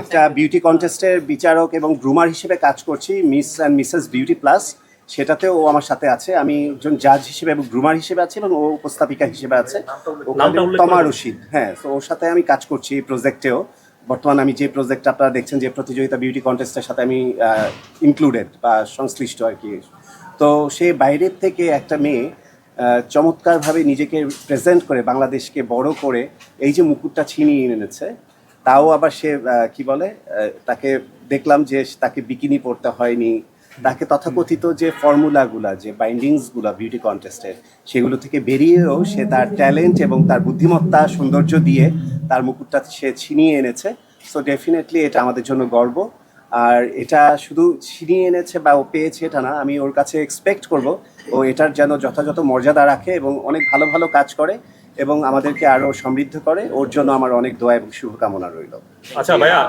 একটা বিউটি কন্টেস্টের বিচারক এবং গ্রুমার হিসেবে কাজ করছি, miss and Mrs beauty plus. সেটাতেও ও আমার সাথে আছে। আমি একজন জাজ হিসেবে এবং গ্রুমার হিসেবে আছি এবং ও উপস্থাপিকা হিসেবে আছে। ওখানে তমা রশিদ, হ্যাঁ। তো ওর সাথে আমি কাজ করছি এই প্রজেক্টেও। বর্তমানে আমি যে প্রজেক্ট আপনারা দেখছেন, যে প্রতিযোগিতা বিউটি কন্টেস্টের সাথে আমি ইনক্লুডেড বা সংশ্লিষ্ট আর কি। তো সে বাইরের থেকে একটা মেয়ে চমৎকারভাবে নিজেকে প্রেজেন্ট করে বাংলাদেশকে বড় করে এই যে মুকুটটা ছিনিয়ে এনেছে, তাও আবার সে কি বলে, তাকে দেখলাম যে তাকে বিকিনি পরতে হয়নি, তাকে তথাকথিত যে ফর্মুলাগুলা, যে বাইন্ডিংসগুলা বিউটি কন্টেস্টের, সেগুলো থেকে বেরিয়েও সে তার ট্যালেন্ট এবং তার বুদ্ধিমত্তা সৌন্দর্য দিয়ে তার মুকুটটা সে ছিনিয়ে এনেছে। সো ডেফিনেটলি এটা আমাদের জন্য গর্ব। আর এটা শুধু ছিনিয়ে এনেছে বা ও পেয়েছে এটা না, আমি ওর কাছে এক্সপেক্ট করব ও এটার যেন যথাযথ মর্যাদা রাখে এবং অনেক ভালো ভালো কাজ করে এবং আমাদেরকে আরও সমৃদ্ধ করে। ওর জন্য আমার অনেক দোয়া এবং শুভকামনা রইল। আচ্ছা ভাইয়া,